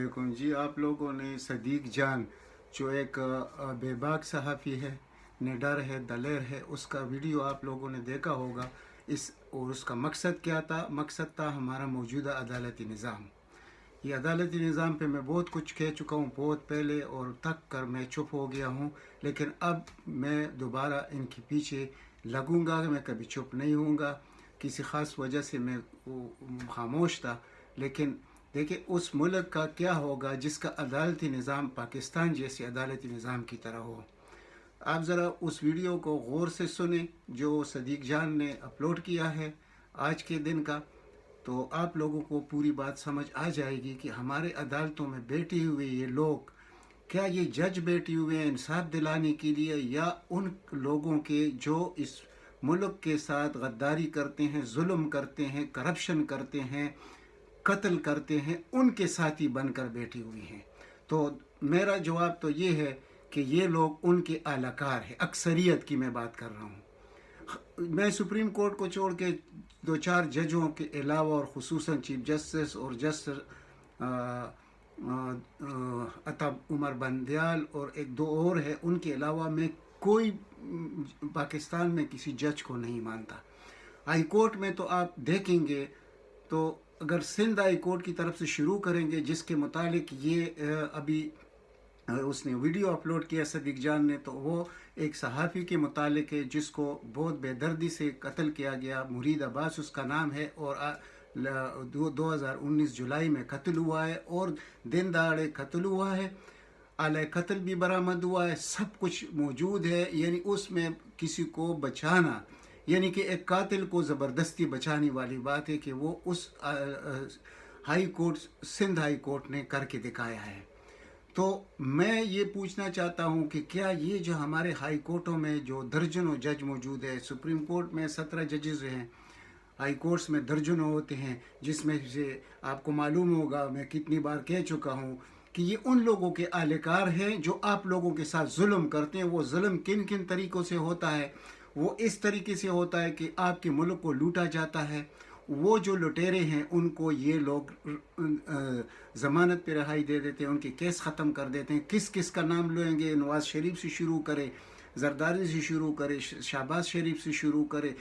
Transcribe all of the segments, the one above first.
علیکم جی. آپ لوگوں نے صدیق جان جو ایک بے باک صحافی ہے، نڈر ہے، دلیر ہے، اس کا ویڈیو آپ لوگوں نے دیکھا ہوگا. اور اس کا مقصد کیا تھا؟ مقصد تھا ہمارا موجودہ عدالتی نظام. یہ عدالتی نظام پہ میں بہت کچھ کہہ چکا ہوں بہت پہلے، اور تک کر میں چپ ہو گیا ہوں، لیکن اب میں دوبارہ ان کے پیچھے لگوں گا. میں کبھی چپ نہیں ہوں گا. کسی خاص وجہ سے میں خاموش تھا، لیکن دیکھیں اس ملک کا کیا ہوگا جس کا عدالتی نظام پاکستان جیسے عدالتی نظام کی طرح ہو. آپ ذرا اس ویڈیو کو غور سے سنیں جو صدیق جان نے اپلوڈ کیا ہے آج کے دن کا، تو آپ لوگوں کو پوری بات سمجھ آ جائے گی کہ ہمارے عدالتوں میں بیٹھے ہوئے یہ لوگ، کیا یہ جج بیٹھے ہوئے ہیں انصاف دلانے کے لیے، یا ان لوگوں کے جو اس ملک کے ساتھ غداری کرتے ہیں، ظلم کرتے ہیں، کرپشن کرتے ہیں، قتل کرتے ہیں، ان کے ساتھی بن کر بیٹھی ہوئی ہیں. تو میرا جواب تو یہ ہے کہ یہ لوگ ان کے اعلی کار ہیں. اکثریت کی میں بات کر رہا ہوں. میں سپریم کورٹ کو چھوڑ کے دو چار ججوں کے علاوہ، اور خصوصاً چیف جسٹس اور جسٹس عطا عمر بندیال اور ایک دو اور ہے، ان کے علاوہ میں کوئی پاکستان میں کسی جج کو نہیں مانتا. ہائی کورٹ میں تو آپ دیکھیں گے، تو اگر سندھ ہائی کورٹ کی طرف سے شروع کریں گے، جس کے متعلق یہ ابھی اس نے ویڈیو اپلوڈ کیا صدیق جان نے، تو وہ ایک صحافی کے متعلق ہے جس کو بہت بے دردی سے قتل کیا گیا. مرید عباس اس کا نام ہے، اور 2019 جولائی میں قتل ہوا ہے، اور دن دہاڑے قتل ہوا ہے. آلہ قتل بھی برآمد ہوا ہے، سب کچھ موجود ہے. یعنی اس میں کسی کو بچانا، یعنی کہ ایک قاتل کو زبردستی بچانے والی بات ہے کہ وہ اس high court, Sindh high court نے کر کے دکھایا ہے. تو میں یہ پوچھنا چاہتا ہوں کہ کیا یہ جو ہمارے ہائی کورٹوں میں جو درجنوں جج موجود ہے، سپریم کورٹ میں 17 ججز ہیں، ہائی کورٹس میں درجنوں ہوتے ہیں، جس میں سے آپ کو معلوم ہوگا، میں کتنی بار کہہ چکا ہوں کہ یہ ان لوگوں کے اہلکار ہیں جو آپ لوگوں کے ساتھ ظلم کرتے ہیں. وہ ظلم کن کن طریقوں سے ہوتا ہے؟ وہ اس طریقے سے ہوتا ہے کہ آپ کے ملک کو لوٹا جاتا ہے. وہ جو لٹیرے ہیں ان کو یہ لوگ ضمانت پہ رہائی دے دیتے ہیں، ان کے کیس ختم کر دیتے ہیں. کس کس کا نام لیں گے؟ نواز شریف سے شروع کرے، زرداری سے شروع کرے، شہباز شریف سے شروع کرے،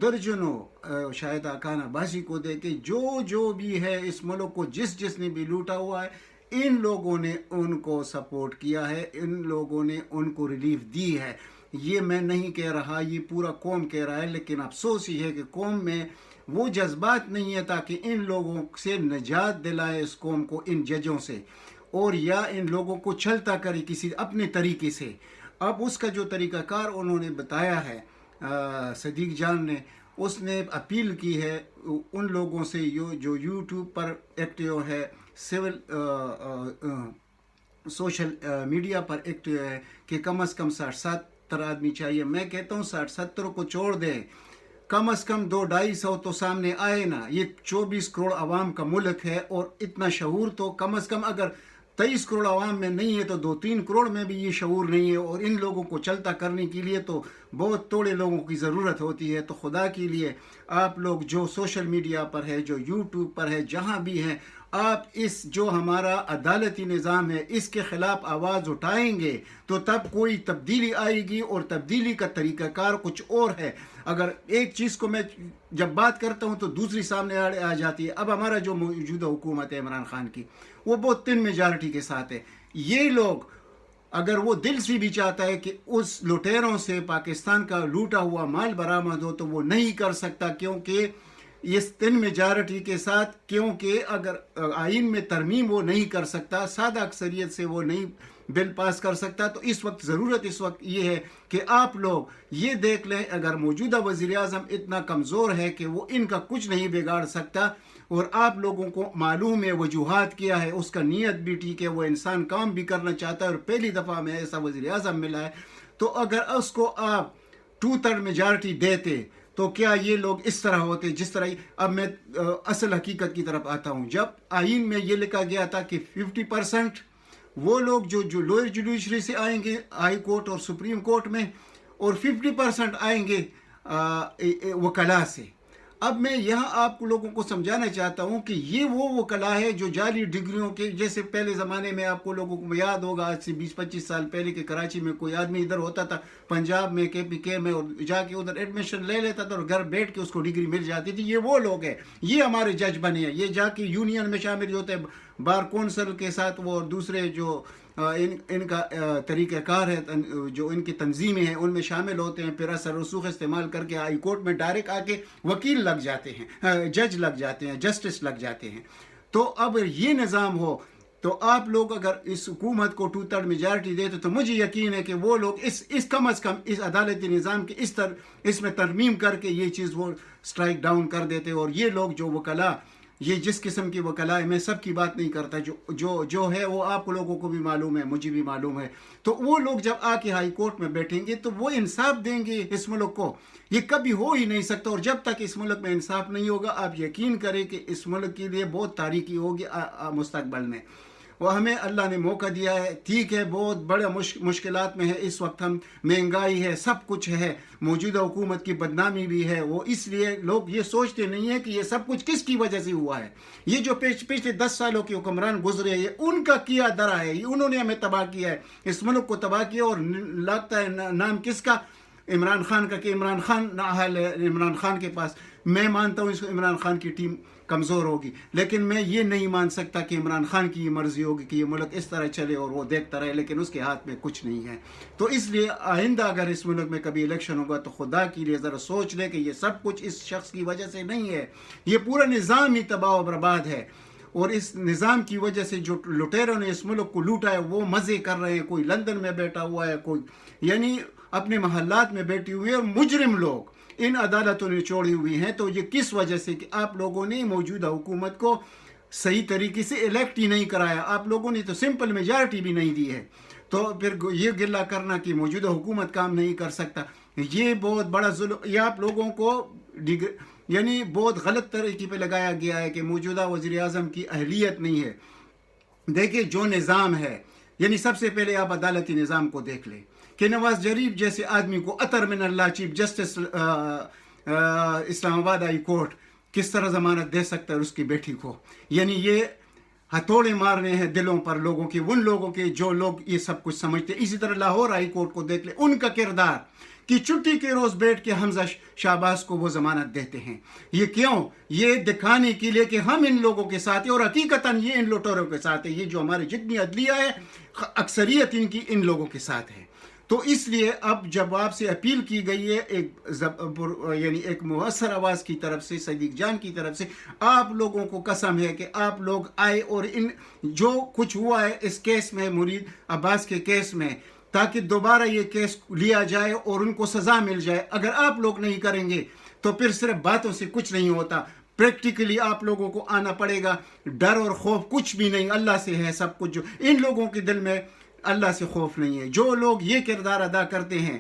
درجنوں شاہد خان عباسی کو دے کے جو بھی ہے اس ملک کو، جس نے بھی لوٹا ہوا ہے، ان لوگوں نے ان کو سپورٹ کیا ہے، ان لوگوں نے ان کو ریلیف دی ہے. یہ میں نہیں کہہ رہا، یہ پورا قوم کہہ رہا ہے. لیکن افسوس یہ ہے کہ قوم میں وہ جذبات نہیں ہے تاکہ ان لوگوں سے نجات دلائے اس قوم کو ان ججوں سے، اور یا ان لوگوں کو چلتا کرے کسی اپنے طریقے سے. اب اس کا جو طریقہ کار انہوں نے بتایا ہے صدیق جان نے، اس نے اپیل کی ہے ان لوگوں سے جو یوٹیوب پر ایکٹیو ہے، سول سوشل میڈیا پر ایکٹیو ہے، کہ کم از کم 60-70 آدمی چاہیے. میں کہتا ہوں 60-70 کو چھوڑ دیں، کم از کم 200-250 تو سامنے آئے نا. یہ 24 کروڑ عوام کا ملک ہے، اور اتنا شعور تو کم از کم، اگر 23 کروڑ عوام میں نہیں ہے تو 2-3 کروڑ میں بھی یہ شعور نہیں ہے. اور ان لوگوں کو چلتا کرنے کے لیے تو بہت توڑے لوگوں کی ضرورت ہوتی ہے. تو خدا کے لیے آپ لوگ جو سوشل میڈیا پر ہے، جو یوٹیوب پر ہے، جہاں بھی ہیں، آپ اس جو ہمارا عدالتی نظام ہے اس کے خلاف آواز اٹھائیں گے تو تب کوئی تبدیلی آئے گی. اور تبدیلی کا طریقہ کار کچھ اور ہے. اگر ایک چیز کو میں جب بات کرتا ہوں تو دوسری سامنے آ جاتی ہے. اب ہمارا جو موجودہ حکومت ہے عمران خان کی، وہ بہت تن میجارٹی کے ساتھ ہے. یہ لوگ اگر وہ دل سے بھی چاہتا ہے کہ اس لٹیروں سے پاکستان کا لوٹا ہوا مال برآمد ہو، تو وہ نہیں کر سکتا، کیونکہ اس تن میجارٹی کے ساتھ، کیونکہ اگر آئین میں ترمیم وہ نہیں کر سکتا، سادہ اکثریت سے وہ نہیں بل پاس کر سکتا. تو اس وقت ضرورت اس وقت یہ ہے کہ آپ لوگ یہ دیکھ لیں، اگر موجودہ وزیر اعظم اتنا کمزور ہے کہ وہ ان کا کچھ نہیں بگاڑ سکتا، اور آپ لوگوں کو معلوم ہے وجوہات کیا ہے، اس کا نیت بھی ٹھیک ہے، وہ انسان کام بھی کرنا چاہتا ہے، اور پہلی دفعہ میں ایسا وزیر اعظم ملا ہے. تو اگر اس کو آپ 2/3 میجارٹی دیتے تو کیا یہ لوگ اس طرح ہوتے جس طرح. اب میں اصل حقیقت کی طرف آتا ہوں. جب آئین میں یہ لکھا گیا تھا کہ 50% وہ لوگ جو لوئر جوڈیشری سے آئیں گے ہائی کورٹ اور سپریم کورٹ میں، اور 50% آئیں گے وکلاء سے. اب میں یہاں آپ لوگوں کو سمجھانا چاہتا ہوں کہ یہ وہ وکلا ہے جو جعلی ڈگریوں کے، جیسے پہلے زمانے میں آپ کو لوگوں کو یاد ہوگا آج سے 20-25 سال پہلے کہ کراچی میں کوئی آدمی ادھر ہوتا تھا پنجاب میں KPK میں، اور جا کے ادھر ایڈمیشن لے لیتا تھا اور گھر بیٹھ کے اس کو ڈگری مل جاتی تھی. یہ وہ لوگ ہیں، یہ ہمارے جج بنے ہیں. یہ جا کے یونین میں شامل ہوتے ہیں، بار کونسل کے ساتھ وہ دوسرے جو ان کا طریقہ کار ہے، جو ان کی تنظیمیں ہیں ان میں شامل ہوتے ہیں، پھر اثر رسوخ استعمال کر کے ہائی کورٹ میں ڈائریکٹ آ کے وکیل لگ جاتے ہیں، جج لگ جاتے ہیں، جسٹس لگ جاتے ہیں. تو اب یہ نظام ہو تو آپ لوگ اگر اس حکومت کو 2/3 میجارٹی دیتے تو مجھے یقین ہے کہ وہ لوگ اس کم از کم اس عدالتی نظام کے اس میں ترمیم کر کے یہ چیز وہ سٹرائک ڈاؤن کر دیتے. اور یہ لوگ جو وکلا، یہ جس قسم کی وکلا ہے، میں سب کی بات نہیں کرتا، جو ہے وہ آپ لوگوں کو بھی معلوم ہے، مجھے بھی معلوم ہے. تو وہ لوگ جب آ کے ہائی کورٹ میں بیٹھیں گے تو وہ انصاف دیں گے اس ملک کو. یہ کبھی ہو ہی نہیں سکتا، اور جب تک اس ملک میں انصاف نہیں ہوگا آپ یقین کریں کہ اس ملک کے لیے بہت تاریکی ہوگی مستقبل میں. وہ ہمیں اللہ نے موقع دیا ہے، ٹھیک ہے بہت بڑے مشکلات میں ہے اس وقت، ہم مہنگائی ہے، سب کچھ ہے، موجودہ حکومت کی بدنامی بھی ہے. وہ اس لیے لوگ یہ سوچتے نہیں ہیں کہ یہ سب کچھ کس کی وجہ سے ہوا ہے. یہ جو پچھلے 10 سالوں کے حکمران گزرے، یہ ان کا کیا درا ہے، یہ انہوں نے ہمیں تباہ کیا ہے، اس ملک کو تباہ کیا. اور لگتا ہے نام کس کا؟ عمران خان کا، کہ عمران خان نااہل ہے عمران خان کے پاس. میں مانتا ہوں اس کو عمران خان کی ٹیم کمزور ہوگی، لیکن میں یہ نہیں مان سکتا کہ عمران خان کی یہ مرضی ہوگی کہ یہ ملک اس طرح چلے اور وہ دیکھتا رہے، لیکن اس کے ہاتھ میں کچھ نہیں ہے. تو اس لیے آئندہ اگر اس ملک میں کبھی الیکشن ہوگا تو خدا کے لیے ذرا سوچ لے کہ یہ سب کچھ اس شخص کی وجہ سے نہیں ہے، یہ پورا نظام ہی تباہ و برباد ہے. اور اس نظام کی وجہ سے جو لٹیروں نے اس ملک کو لوٹا ہے وہ مزے کر رہے ہیں. کوئی لندن میں بیٹھا ہوا ہے، کوئی یعنی اپنے محلات میں بیٹھی ہوئی ہے، اور مجرم لوگ ان عدالتوں نے چھوڑی ہوئی ہیں. تو یہ کس وجہ سے کہ آپ لوگوں نے موجودہ حکومت کو صحیح طریقے سے الیکٹ ہی نہیں کرایا، آپ لوگوں نے تو سمپل میجارٹی بھی نہیں دی ہے. تو پھر یہ گلہ کرنا کہ موجودہ حکومت کام نہیں کر سکتا، یہ بہت بڑا ظلم. یہ آپ لوگوں کو یعنی بہت غلط طریقے پہ لگایا گیا ہے کہ موجودہ وزیر اعظم کی اہلیت نہیں ہے. دیکھیں جو نظام ہے، یعنی سب سے پہلے آپ عدالتی نظام کو دیکھ لیں کہ نواز شریف جیسے آدمی کو اطر من اللہ چیف جسٹس اسلام آباد ہائی کورٹ کس طرح ضمانت دے سکتا ہے اس کی بیٹی کو. یعنی یہ ہتھوڑے مارنے ہیں دلوں پر لوگوں کے، ان لوگوں کے جو لوگ یہ سب کچھ سمجھتے ہیں. اسی طرح لاہور ہائی کورٹ کو دیکھ لیں، ان کا کردار کہ چھٹی کے روز بیٹھ کے حمزہ شہباز کو وہ ضمانت دیتے ہیں. یہ کیوں؟ یہ دکھانے کے لیے کہ ہم ان لوگوں کے ساتھ ہیں، اور حقیقتاً یہ ان لوٹوروں کے ساتھ ہے. یہ جو ہماری جتنی عدلیہ ہے اکثریت ان کی ان لوگوں کے ساتھ ہے. تو اس لیے اب جب آپ سے اپیل کی گئی ہے یعنی ایک مؤثر آواز کی طرف سے، صدیق جان کی طرف سے، آپ لوگوں کو قسم ہے کہ آپ لوگ آئے اور ان جو کچھ ہوا ہے اس کیس میں، مرید عباس کے کیس میں، تاکہ دوبارہ یہ کیس لیا جائے اور ان کو سزا مل جائے. اگر آپ لوگ نہیں کریں گے تو پھر صرف باتوں سے کچھ نہیں ہوتا، پریکٹیکلی آپ لوگوں کو آنا پڑے گا. ڈر اور خوف کچھ بھی نہیں، اللہ سے ہے سب کچھ. جو ان لوگوں کے دل میں اللہ سے خوف نہیں ہے، جو لوگ یہ کردار ادا کرتے ہیں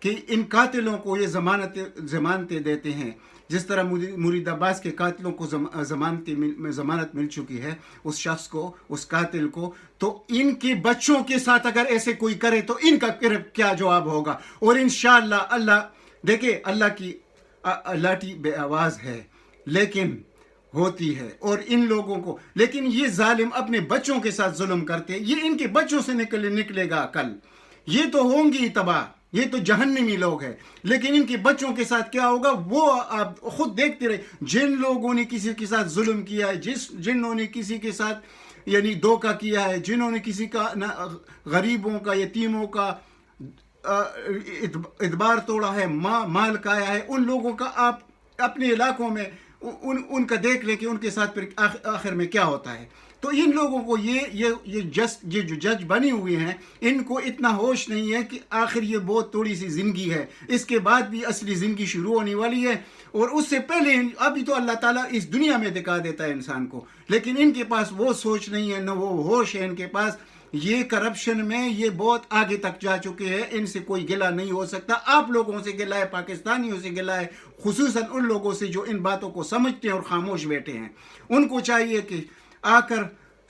کہ ان قاتلوں کو یہ ضمانتیں دیتے ہیں، جس طرح مرید عباس کے قاتلوں کو ضمانت مل چکی ہے اس شخص کو، اس قاتل کو، تو ان کے بچوں کے ساتھ اگر ایسے کوئی کرے تو ان کا کیا جواب ہوگا. اور انشاءاللہ اللہ دیکھیں، اللہ کی لاٹھی بے آواز ہے لیکن ہوتی ہے. اور ان لوگوں کو، لیکن یہ ظالم اپنے بچوں کے ساتھ ظلم کرتے، یہ ان کے بچوں سے نکلے گا کل. یہ تو ہوں گی تباہ، یہ تو جہنمی لوگ ہیں، لیکن ان کے بچوں کے ساتھ کیا ہوگا وہ آپ خود دیکھتے رہے. جن لوگوں نے کسی کے ساتھ ظلم کیا ہے، جنہوں نے کسی کے ساتھ یعنی دھوکہ کیا ہے، جنہوں نے کسی کا غریبوں کا، یتیموں کا ادبار توڑا ہے، مال کھایا ہے، ان لوگوں کا آپ اپنے علاقوں میں ان کا دیکھ لیں کہ ان کے ساتھ پھر آخر میں کیا ہوتا ہے. تو ان لوگوں کو یہ جو جج بنے ہوئے ہیں ان کو اتنا ہوش نہیں ہے کہ آخر یہ بہت تھوڑی سی زندگی ہے، اس کے بعد بھی اصلی زندگی شروع ہونے والی ہے. اور اس سے پہلے ابھی تو اللہ تعالیٰ اس دنیا میں دکھا دیتا ہے انسان کو، لیکن ان کے پاس وہ سوچ نہیں ہے، نہ وہ ہوش ہے ان کے پاس. یہ کرپشن میں یہ بہت آگے تک جا چکے ہیں، ان سے کوئی گلہ نہیں ہو سکتا. آپ لوگوں سے گلہ ہے، پاکستانیوں سے گلہ ہے، خصوصاً ان لوگوں سے جو ان باتوں کو سمجھتے ہیں اور خاموش بیٹھے ہیں. ان کو چاہیے کہ آ کر